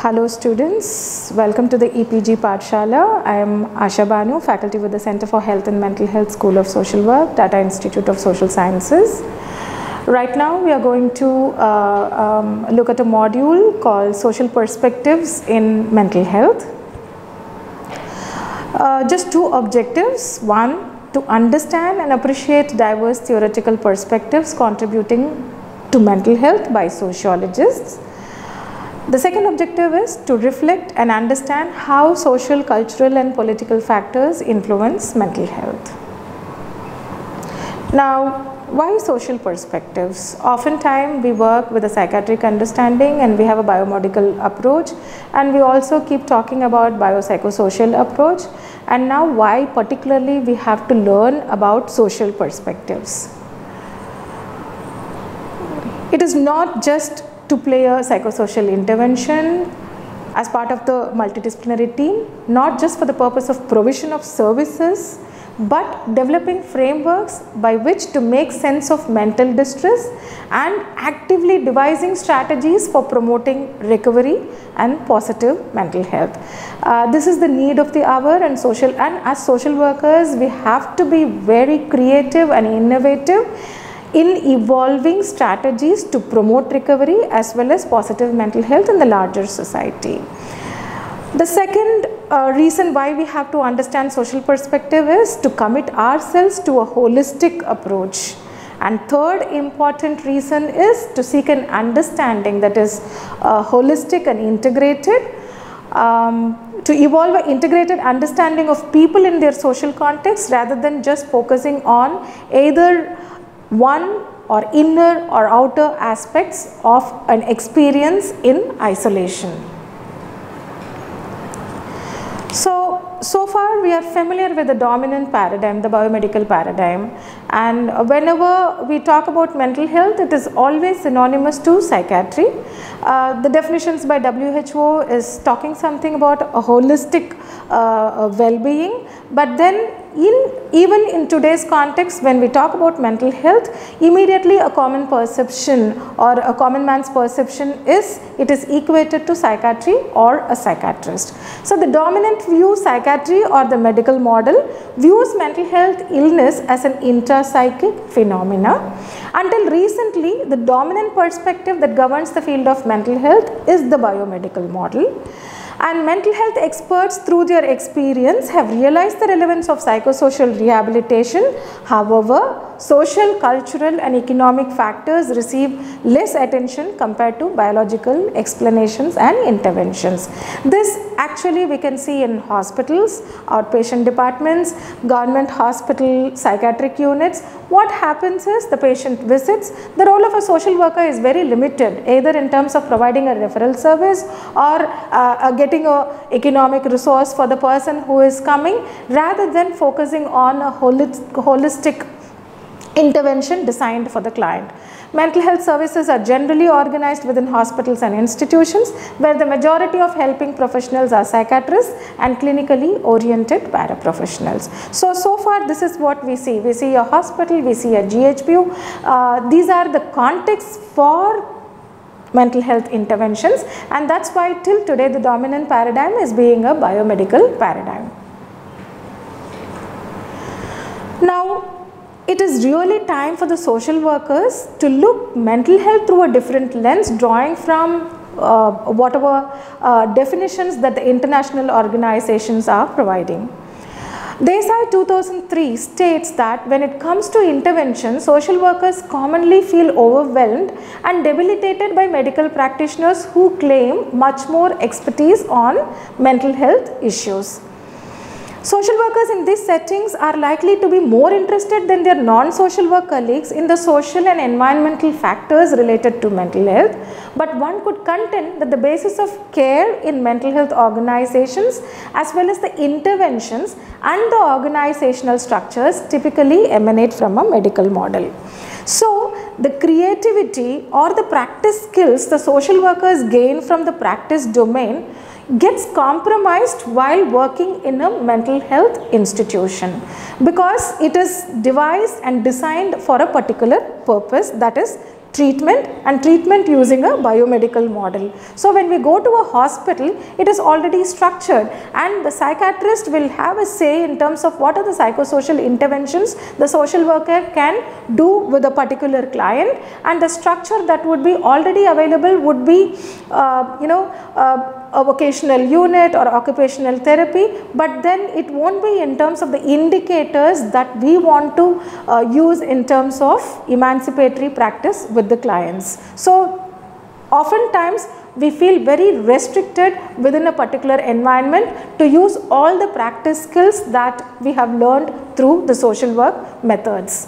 Hello students, welcome to the Epg Pathshala. I am Asha Banu, faculty with the Center for Health and Mental Health, School of Social Work, Tata Institute of Social Sciences. Right now we are going to look at a module called Social Perspectives in Mental Health. Just two objectives. One, to understand and appreciate diverse theoretical perspectives contributing to mental health by sociologists. The second objective is to reflect and understand how social, cultural and political factors influence mental health. Now, why social perspectives? Oftentimes we work with a psychiatric understanding and we have a biomedical approach, and we also keep talking about biopsychosocial approach. And now why particularly we have to learn about social perspectives? It is not just to play a psychosocial intervention as part of the multidisciplinary team, not just for the purpose of provision of services, but developing frameworks by which to make sense of mental distress and actively devising strategies for promoting recovery and positive mental health. This is the need of the hour, and as social workers we have to be very creative and innovative in evolving strategies to promote recovery as well as positive mental health in the larger society. The second reason why we have to understand social perspective is to commit ourselves to a holistic approach. And third important reason is to seek an understanding that is holistic and integrated, to evolve an integrated understanding of people in their social context rather than just focusing on either one or inner or outer aspects of an experience in isolation. So far we are familiar with the dominant paradigm, the biomedical paradigm, and whenever we talk about mental health, it is always synonymous to psychiatry. The definitions by WHO is talking something about a holistic well-being, but then even in today's context, when we talk about mental health, immediately a common perception or a common man's perception is it is equated to psychiatry or a psychiatrist. So the dominant view, psychiatry or the medical model, views mental health illness as an intrapsychic phenomena. Until recently, the dominant perspective that governs the field of mental health is the biomedical model. And mental health experts, through their experience, have realized the relevance of psychosocial rehabilitation. However, social, cultural and economic factors receive less attention compared to biological explanations and interventions. This actually we can see in hospitals, outpatient departments, government hospital psychiatric units. What happens is the patient visits, the role of a social worker is very limited, either in terms of providing a referral service or getting a economic resource for the person who is coming, rather than focusing on a holistic intervention designed for the client. Mental health services are generally organized within hospitals and institutions where the majority of helping professionals are psychiatrists and clinically oriented paraprofessionals. So far this is what we see. We see a hospital, we see a GHPU. These are the contexts for mental health interventions, and that's why till today the dominant paradigm is being a biomedical paradigm. Now, it is really time for the social workers to look mental health through a different lens, drawing from whatever definitions that the international organizations are providing. Desai 2003 states that when it comes to intervention, social workers commonly feel overwhelmed and debilitated by medical practitioners who claim much more expertise on mental health issues. Social workers in these settings are likely to be more interested than their non-social work colleagues in the social and environmental factors related to mental health, but one could contend that the basis of care in mental health organizations as well as the interventions and the organizational structures typically emanate from a medical model. So, the creativity or the practice skills the social workers gain from the practice domain gets compromised while working in a mental health institution, because it is devised and designed for a particular purpose, that is treatment and treatment using a biomedical model. So when we go to a hospital, it is already structured and the psychiatrist will have a say in terms of what are the psychosocial interventions the social worker can do with a particular client, and the structure that would be already available would be a vocational unit or occupational therapy, but then it won't be in terms of the indicators that we want to use in terms of emancipatory practice with the clients. So oftentimes we feel very restricted within a particular environment to use all the practice skills that we have learned through the social work methods.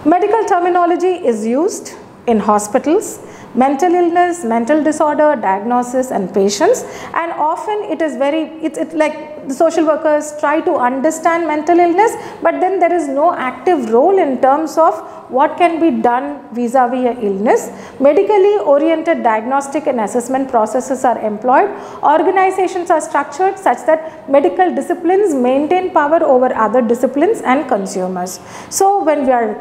Medical terminology is used in hospitals. Mental illness, mental disorder, diagnosis and patients, and often it is it's like the social workers try to understand mental illness, but then there is no active role in terms of what can be done vis-a-vis a illness. Medically oriented diagnostic and assessment processes are employed. Organizations are structured such that medical disciplines maintain power over other disciplines and consumers. So when we are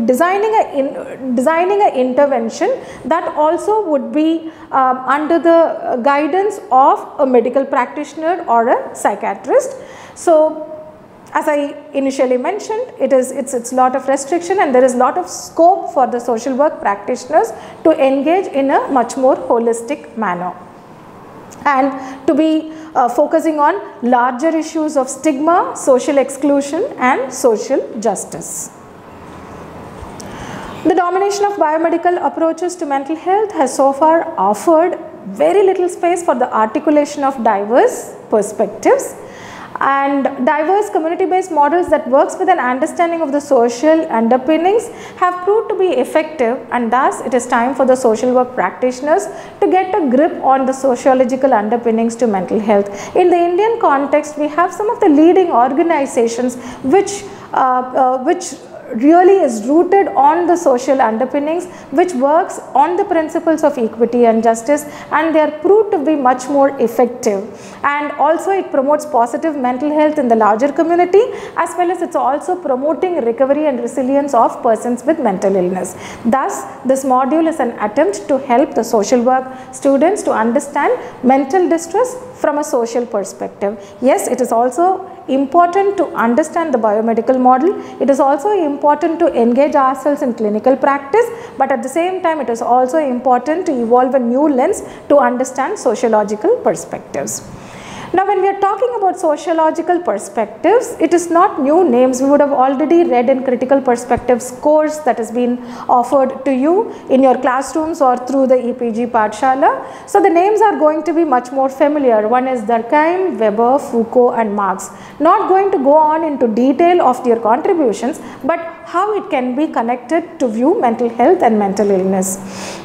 designing an intervention, that also would be under the guidance of a medical practitioner or a psychiatrist. So as I initially mentioned, it's a lot of restriction and there is a lot of scope for the social work practitioners to engage in a much more holistic manner and to be focusing on larger issues of stigma, social exclusion and social justice. The domination of biomedical approaches to mental health has so far offered very little space for the articulation of diverse perspectives, and diverse community-based models that works with an understanding of the social underpinnings have proved to be effective, and thus it is time for the social work practitioners to get a grip on the sociological underpinnings to mental health. In the Indian context, we have some of the leading organizations which really is rooted on the social underpinnings, which works on the principles of equity and justice, and they are proved to be much more effective. And also it promotes positive mental health in the larger community, as well as it's also promoting recovery and resilience of persons with mental illness. Thus, this module is an attempt to help the social work students to understand mental distress from a social perspective. Yes, it is also important to understand the biomedical model. It is also important to engage ourselves in clinical practice, but at the same time it is also important to evolve a new lens to understand sociological perspectives. Now, when we are talking about sociological perspectives, it is not new names. We would have already read in critical perspectives course that has been offered to you in your classrooms or through the Epg Pathshala. So the names are going to be much more familiar. One is Durkheim, Weber, Foucault and Marx. Not going to go on into detail of their contributions, but how it can be connected to view mental health and mental illness.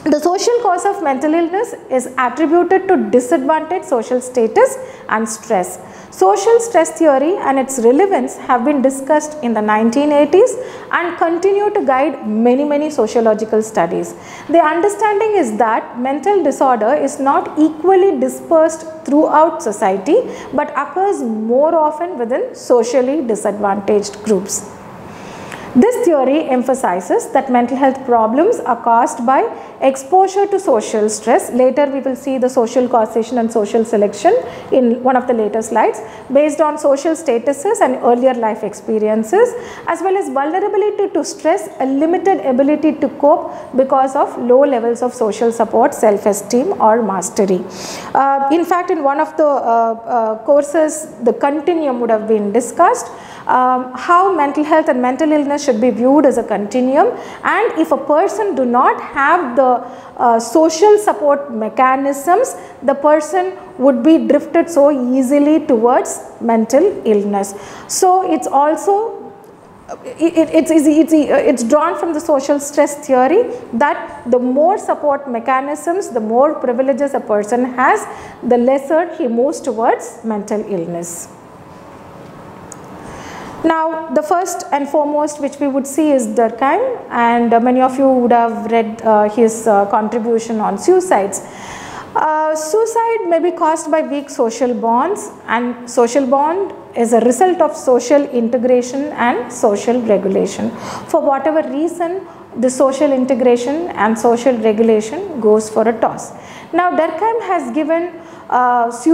The social cause of mental illness is attributed to disadvantaged social status and stress. Social stress theory and its relevance have been discussed in the 1980s and continue to guide many sociological studies. The understanding is that mental disorder is not equally dispersed throughout society, but occurs more often within socially disadvantaged groups. This theory emphasizes that mental health problems are caused by exposure to social stress. Later we will see the social causation and social selection in one of the later slides, based on social statuses and earlier life experiences, as well as vulnerability to stress, a limited ability to cope because of low levels of social support, self-esteem or mastery. In fact, in one of the courses, the continuum would have been discussed. How mental health and mental illness should be viewed as a continuum, and if a person do not have the social support mechanisms, the person would be drifted so easily towards mental illness. So it's also it's drawn from the social stress theory that the more support mechanisms, the more privileges a person has, the lesser he moves towards mental illness. Now, the first and foremost which we would see is Durkheim, and many of you would have read his contribution on suicides. Suicide may be caused by weak social bonds, and social bond is a result of social integration and social regulation. For whatever reason, the social integration and social regulation goes for a toss. Now, Durkheim has given has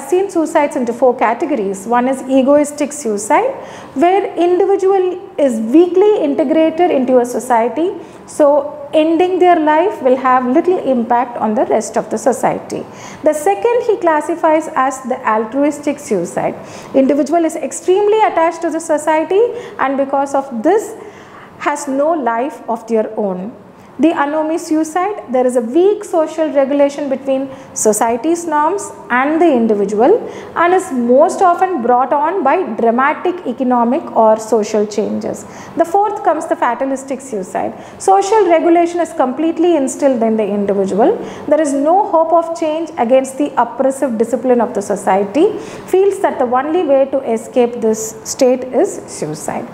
seen suicides into 4 categories. One is egoistic suicide, where individual is weakly integrated into a society, so ending their life will have little impact on the rest of the society. The second he classifies as the altruistic suicide. Individual is extremely attached to the society, and because of this has no life of their own. The anomy suicide, there is a weak social regulation between society's norms and the individual, and is most often brought on by dramatic economic or social changes. The fourth comes the fatalistic suicide. Social regulation is completely instilled in the individual. There is no hope of change against the oppressive discipline of the society. Feels that the only way to escape this state is suicide.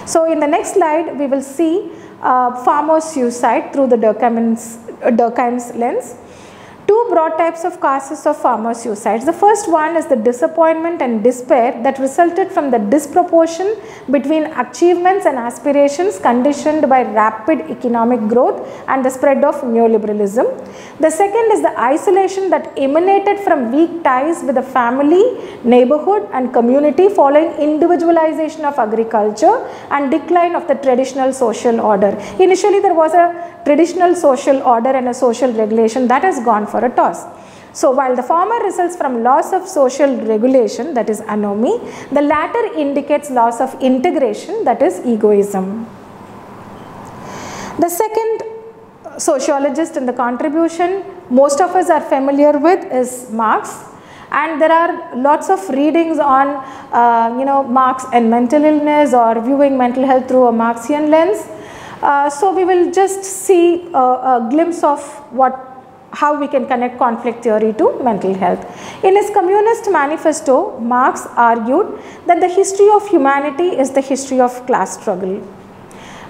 So in the next slide, we will see farmer suicide through the Durkheim's lens. 2 broad types of causes of farmer suicides. The first one is the disappointment and despair that resulted from the disproportion between achievements and aspirations conditioned by rapid economic growth and the spread of neoliberalism. The second is the isolation that emanated from weak ties with the family, neighborhood and community following individualization of agriculture and decline of the traditional social order. Initially there was a traditional social order and a social regulation that has gone for a toss. So while the former results from loss of social regulation, that is anomy, the latter indicates loss of integration, that is egoism. The second sociologist in the contribution most of us are familiar with is Marx, and there are lots of readings on Marx and mental illness or viewing mental health through a Marxian lens. So we will just see a glimpse of how we can connect conflict theory to mental health. In his Communist Manifesto, Marx argued that the history of humanity is the history of class struggle.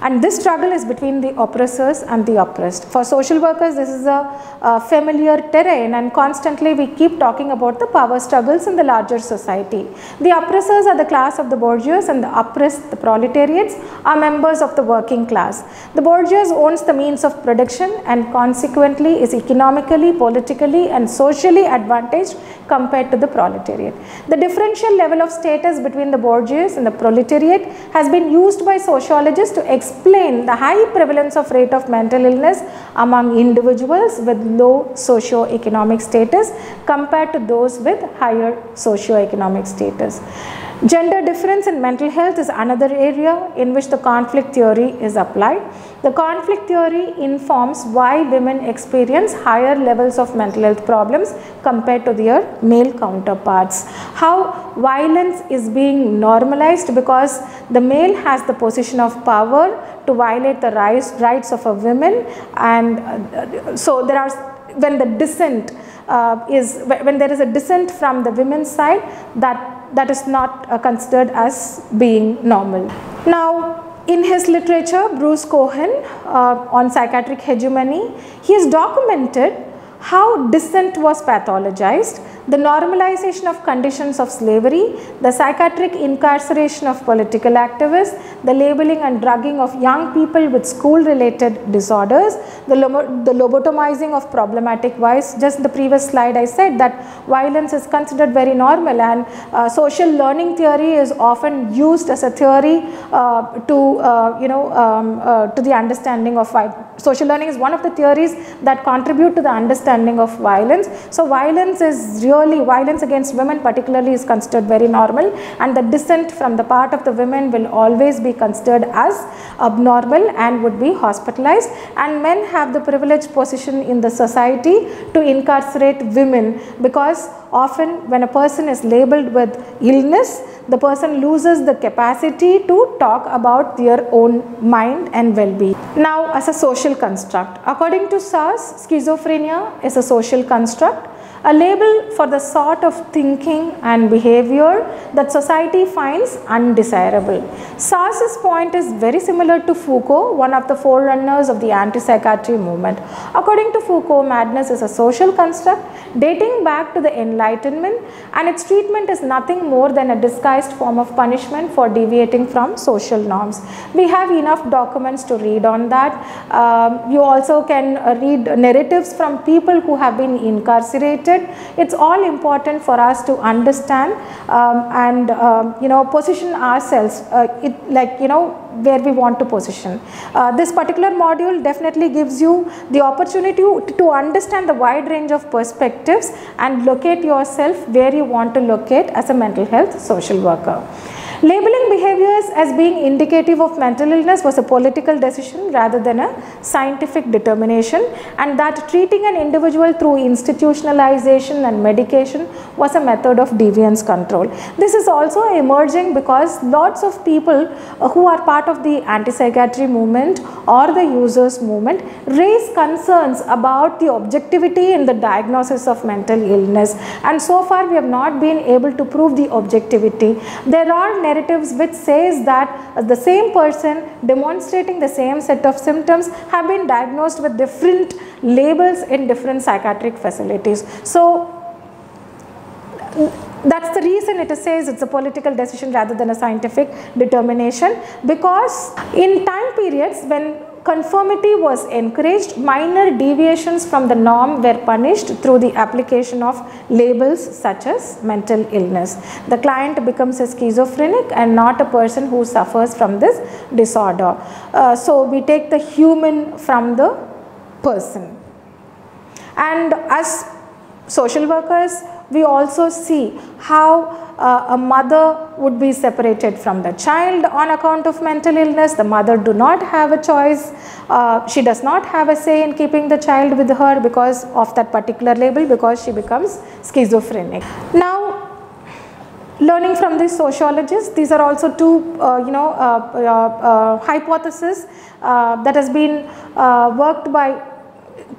And this struggle is between the oppressors and the oppressed. For social workers, this is a familiar terrain, and constantly we keep talking about the power struggles in the larger society. The oppressors are the class of the bourgeois, and the oppressed, the proletariats, are members of the working class. The bourgeois owns the means of production and consequently is economically, politically and socially advantaged compared to the proletariat. The differential level of status between the bourgeois and the proletariat has been used by sociologists to explain the high prevalence of rate of mental illness among individuals with low socio-economic status compared to those with higher socio-economic status. Gender difference in mental health is another area in which the conflict theory is applied. The conflict theory informs why women experience higher levels of mental health problems compared to their male counterparts. How violence is being normalized because the male has the position of power to violate the rights of a woman, and so there are, when the dissent when there is a dissent from the women's side, that is not considered as being normal. Now, in his literature, Bruce Cohen on psychiatric hegemony, he has documented how dissent was pathologized, the normalization of conditions of slavery, the psychiatric incarceration of political activists, the labeling and drugging of young people with school-related disorders, the lobotomizing of problematic vice. Just in the previous slide I said that violence is considered very normal, and social learning theory is often used as a theory to the understanding of violence. Social learning is one of the theories that contribute to the understanding of violence. So violence against women particularly is considered very normal, and the dissent from the part of the women will always be considered as abnormal and would be hospitalized, and men have the privileged position in the society to incarcerate women, because often when a person is labeled with illness, the person loses the capacity to talk about their own mind and well-being. Now, as a social construct, according to Sass, schizophrenia is a social construct. a label for the sort of thinking and behavior that society finds undesirable. Sarce's point is very similar to Foucault, one of the forerunners of the anti-psychiatry movement. According to Foucault, madness is a social construct dating back to the Enlightenment, and its treatment is nothing more than a disguised form of punishment for deviating from social norms. We have enough documents to read on that. You also can read narratives from people who have been incarcerated. It's all important for us to understand and position ourselves where we want to position. This particular module definitely gives you the opportunity to understand the wide range of perspectives and locate yourself where you want to locate as a mental health social worker. Labeling behaviors as being indicative of mental illness was a political decision rather than a scientific determination, and that treating an individual through institutionalization and medication was a method of deviance control. This is also emerging because lots of people who are part of the anti-psychiatry movement or the users movement raise concerns about the objectivity in the diagnosis of mental illness, and so far we have not been able to prove the objectivity. There are narratives which says that the same person demonstrating the same set of symptoms have been diagnosed with different labels in different psychiatric facilities. So that's the reason it says it's a political decision rather than a scientific determination, because in time periods when conformity was encouraged, minor deviations from the norm were punished through the application of labels such as mental illness. The client becomes a schizophrenic and not a person who suffers from this disorder. So we take the human from the person. And as social workers, we also see how a mother would be separated from the child on account of mental illness. The mother do not have a choice. She does not have a say in keeping the child with her because of that particular label, because she becomes schizophrenic. Now, learning from these sociologists, these are also two hypotheses that has been worked by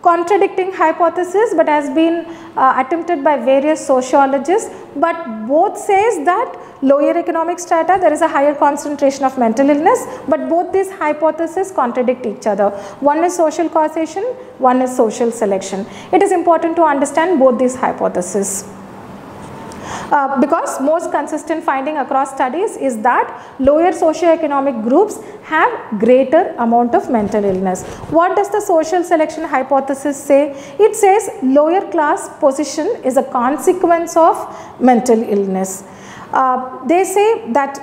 contradicting hypothesis, but has been attempted by various sociologists, but both says that lower economic strata there is a higher concentration of mental illness, but both these hypotheses contradict each other. One is social causation, one is social selection. It is important to understand both these hypotheses. Because most consistent finding across studies is that lower socioeconomic groups have greater amount of mental illness. What does the social selection hypothesis say? It says lower class position is a consequence of mental illness. They say that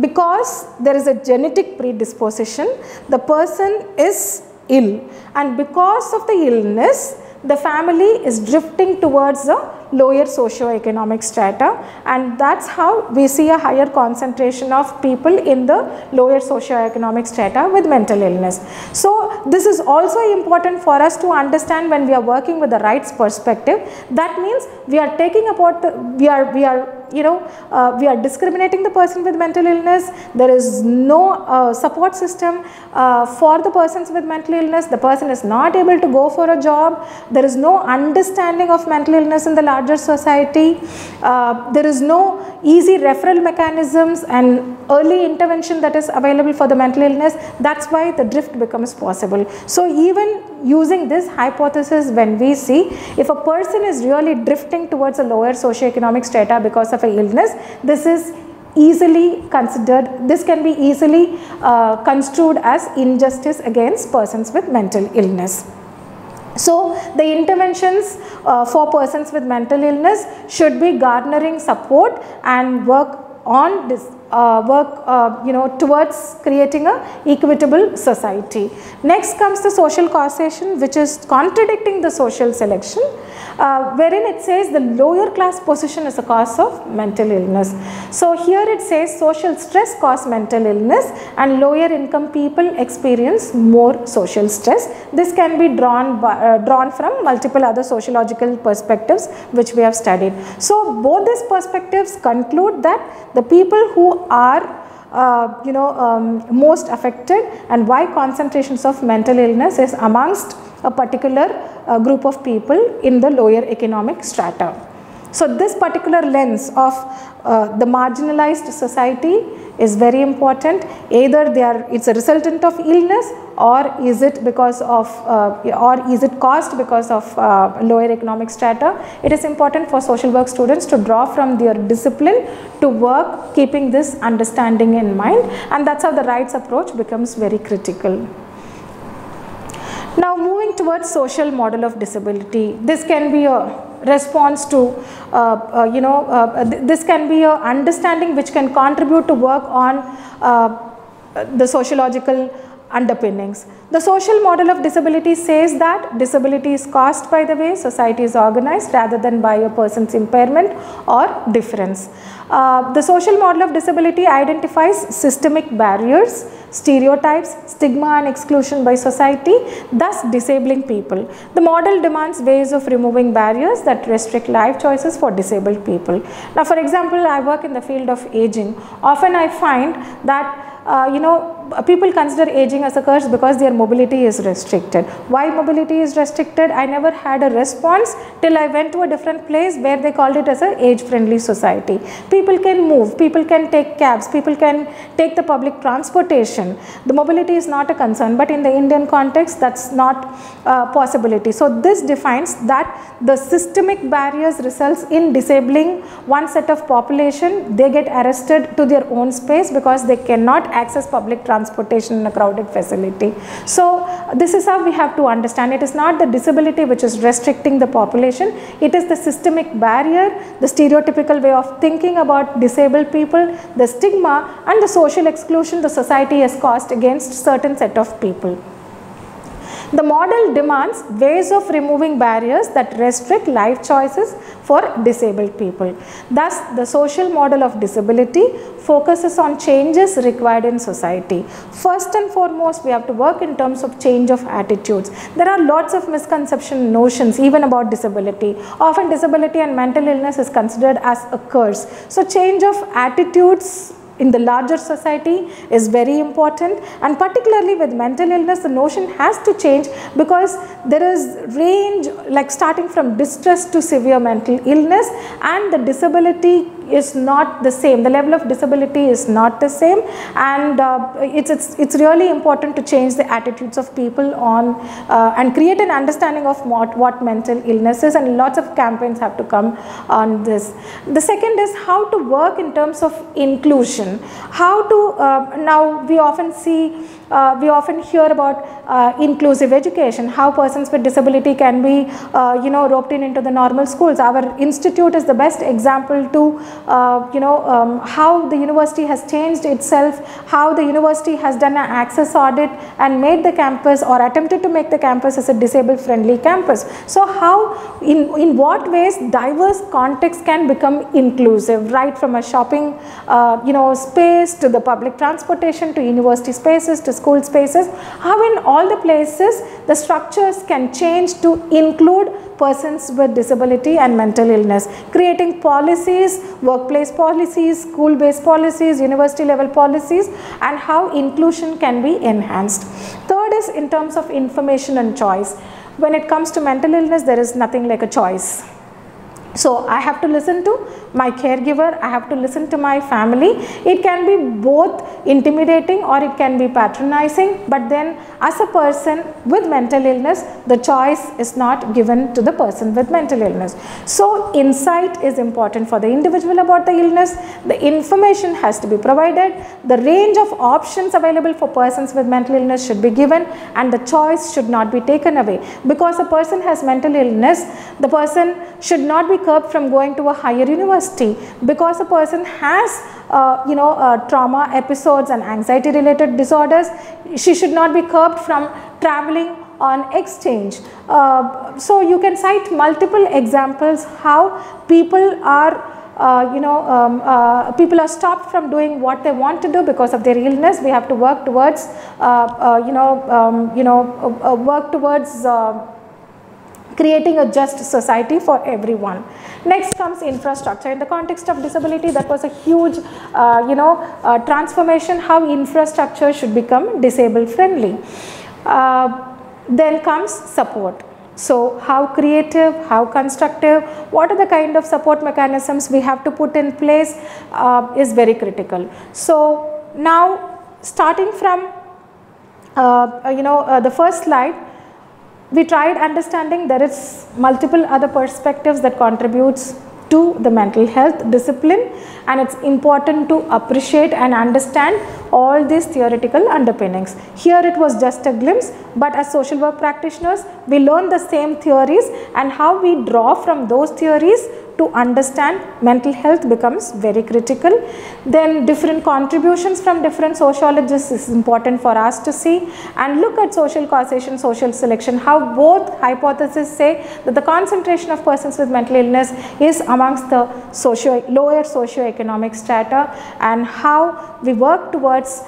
because there is a genetic predisposition, the person is ill, and because of the illness, the family is drifting towards the lower socio-economic strata, and that's how we see a higher concentration of people in the lower socio-economic strata with mental illness. So this is also important for us to understand when we are working with the rights perspective. That means we are taking about the, we are discriminating the person with mental illness. There is no support system for the persons with mental illness. The person is not able to go for a job. There is no understanding of mental illness in the larger society. There is no easy referral mechanisms and early intervention that is available for the mental illness. That's why the drift becomes possible. So even using this hypothesis, when we see if a person is really drifting towards a lower socioeconomic strata because of an illness, this is easily considered, this can be easily construed as injustice against persons with mental illness. So the interventions for persons with mental illness should be garnering support and work on this towards creating a equitable society. Next comes the social causation, which is contradicting the social selection, wherein it says the lower class position is a cause of mental illness. So here it says social stress causes mental illness and lower income people experience more social stress. This can be drawn from multiple other sociological perspectives which we have studied. So both these perspectives conclude that the people who are most affected, and why concentrations of mental illness is amongst a particular group of people in the lower economic strata. So this particular lens of the marginalized society is very important. Either it's a resultant of illness, or is it because of or is it caused because of lower economic strata. It is important for social work students to draw from their discipline to work keeping this understanding in mind, and that's how the rights approach becomes very critical. Now moving towards social model of disability, this can be a response to this can be a understanding which can contribute to work on the sociological underpinnings. The social model of disability says that disability is caused by the way society is organized rather than by a person's impairment or difference. The social model of disability identifies systemic barriers, stereotypes, stigma and exclusion by society, thus disabling people. The model demands ways of removing barriers that restrict life choices for disabled people. Now for example, I work in the field of aging. Often I find that people consider aging as a curse because their mobility is restricted. Why mobility is restricted? I never had a response till I went to a different place where they called it as an age-friendly society. People can move, people can take cabs, people can take the public transportation. The mobility is not a concern, but in the Indian context, that's not a possibility. So this defines that the systemic barriers results in disabling one set of population. They get arrested to their own space because they cannot access public transportation in a crowded facility. So this is how we have to understand. It is not the disability which is restricting the population. It is the systemic barrier, the stereotypical way of thinking about disabled people, the stigma and the social exclusion the society has caused against certain set of people. The model demands ways of removing barriers that restrict life choices for disabled people. Thus, the social model of disability focuses on changes required in society. First and foremost, we have to work in terms of change of attitudes. There are lots of misconception notions even about disability. Often disability and mental illness is considered as a curse. So change of attitudes in the larger society is very important, and particularly with mental illness the notion has to change because there is range like starting from distress to severe mental illness, and the disability is not the same, the level of disability is not the same, and it's really important to change the attitudes of people on and create an understanding of what mental illness is, and lots of campaigns have to come on this. The second is how to work in terms of inclusion. How to now we often hear about inclusive education, how persons with disability can be roped into the normal schools. Our institute is the best example to how the university has changed itself, how the university has done an access audit and made the campus or attempted to make the campus as a disabled friendly campus. So how in what ways diverse contexts can become inclusive, right from a shopping space to the public transportation to university spaces to school spaces, how in all the places the structures can change to include persons with disability and mental illness, creating policies, workplace policies, school based policies, university level policies, and how inclusion can be enhanced. Third is in terms of information and choice. When it comes to mental illness, there is nothing like a choice. So I have to listen to my caregiver, I have to listen to my family. It can be both intimidating or it can be patronizing, but then as a person with mental illness, the choice is not given to the person with mental illness. So insight is important for the individual about the illness, the information has to be provided, the range of options available for persons with mental illness should be given, and the choice should not be taken away. Because a person has mental illness, the person should not be curbed from going to a higher university. Because a person has trauma episodes and anxiety related disorders, she should not be curbed from traveling on exchange. So you can cite multiple examples how people are people are stopped from doing what they want to do because of their illness. We have to work towards creating a just society for everyone. Next comes infrastructure. In the context of disability, that was a huge transformation, how infrastructure should become disabled friendly. Then comes support. So how creative, how constructive, what are the kind of support mechanisms we have to put in place is very critical. So now starting from the first slide, we tried understanding there is multiple other perspectives that contributes to the mental health discipline, and it's important to appreciate and understand all these theoretical underpinnings. Here it was just a glimpse, but as social work practitioners, we learn the same theories, and how we draw from those theories to understand mental health becomes very critical. Then different contributions from different sociologists is important for us to see, and look at social causation, social selection, how both hypotheses say that the concentration of persons with mental illness is amongst the lower socio-economic strata, and how we work towards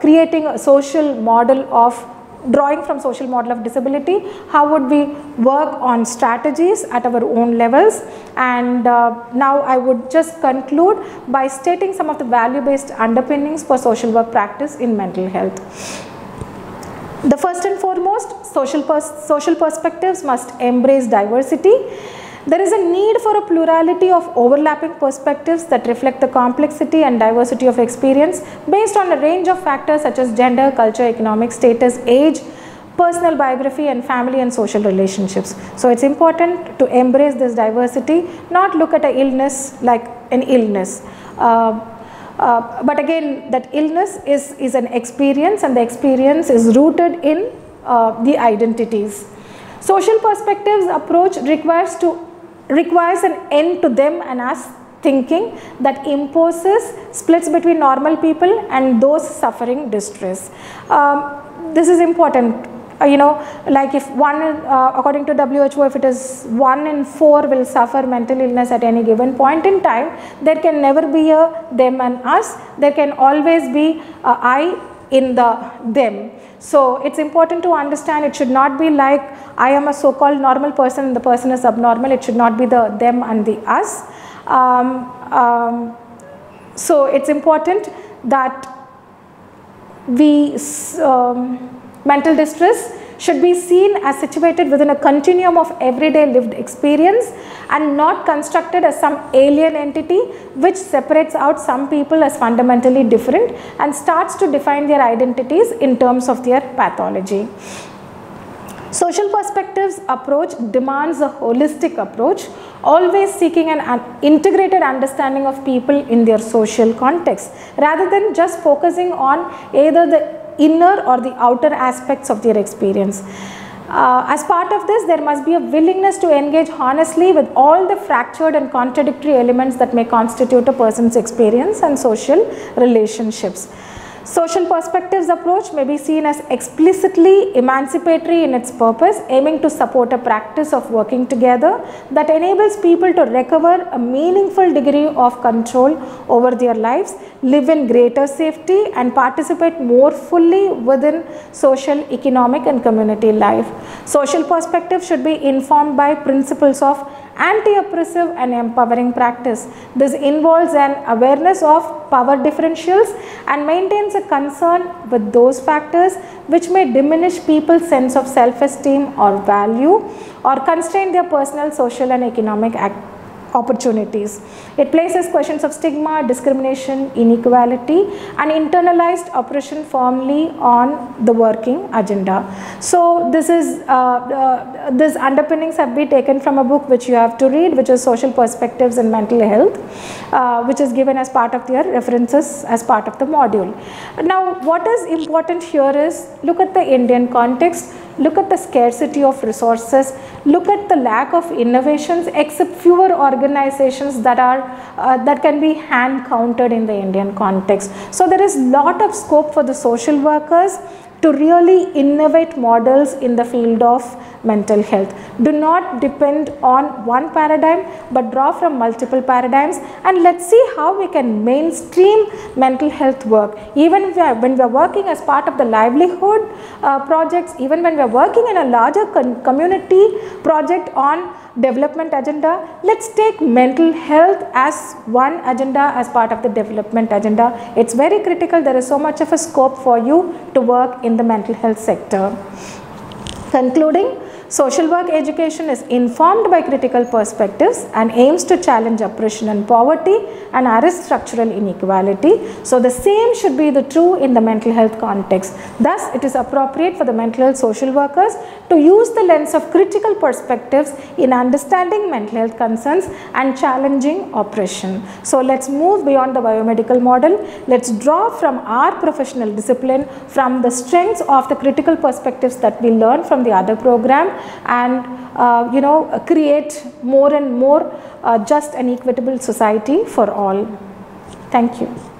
creating a social model of drawing from social model of disability, how would we work on strategies at our own levels. And now I would just conclude by stating some of the value-based underpinnings for social work practice in mental health. The first and foremost, social perspectives must embrace diversity. There is a need for a plurality of overlapping perspectives that reflect the complexity and diversity of experience based on a range of factors such as gender, culture, economic status, age, personal biography, and family and social relationships. So it's important to embrace this diversity, not look at an illness like an illness. But again, that illness is an experience, and the experience is rooted in the identities. Social perspectives approach requires an end to them and us thinking that imposes splits between normal people and those suffering distress. This is important. Like if according to WHO, if it is 1 in 4 will suffer mental illness at any given point in time, there can never be a them and us. There can always be a I in the them. So it's important to understand it should not be like I am a so-called normal person and the person is abnormal. It should not be the them and the us. So it's important that mental distress should be seen as situated within a continuum of everyday lived experience and not constructed as some alien entity which separates out some people as fundamentally different and starts to define their identities in terms of their pathology. Social perspectives approach demands a holistic approach, always seeking an integrated understanding of people in their social context rather than just focusing on either the inner or the outer aspects of their experience. As part of this, there must be a willingness to engage honestly with all the fractured and contradictory elements that may constitute a person's experience and social relationships. Social perspectives approach may be seen as explicitly emancipatory in its purpose, aiming to support a practice of working together that enables people to recover a meaningful degree of control over their lives, live in greater safety, and participate more fully within social, economic, and community life. Social perspective should be informed by principles of anti-oppressive and empowering practice. This involves an awareness of power differentials and maintains a concern with those factors which may diminish people's sense of self-esteem or value or constrain their personal, social, and economic opportunities. It places questions of stigma, discrimination, inequality, and internalized oppression firmly on the working agenda. So this is these underpinnings have been taken from a book which you have to read, which is Social Perspectives in Mental Health, which is given as part of their references as part of the module. Now, what is important here is look at the Indian context. Look at the scarcity of resources, look at the lack of innovations, except fewer organizations that can be hand counted in the Indian context. So there is lot of scope for the social workers to really innovate models in the field of mental health. Do not depend on one paradigm but draw from multiple paradigms, and let's see how we can mainstream mental health work. Even when we are working as part of the livelihood projects, even when we are working in a larger community project on development agenda, let's take mental health as one agenda as part of the development agenda. It's very critical. There is so much of a scope for you to work in the mental health sector. Concluding, social work education is informed by critical perspectives and aims to challenge oppression and poverty and arrest structural inequality. So the same should be the true in the mental health context. Thus, it is appropriate for the mental health social workers to use the lens of critical perspectives in understanding mental health concerns and challenging oppression. So let's move beyond the biomedical model. Let's draw from our professional discipline, from the strengths of the critical perspectives that we learn from the other program, and create more and more just and equitable society for all. Thank you.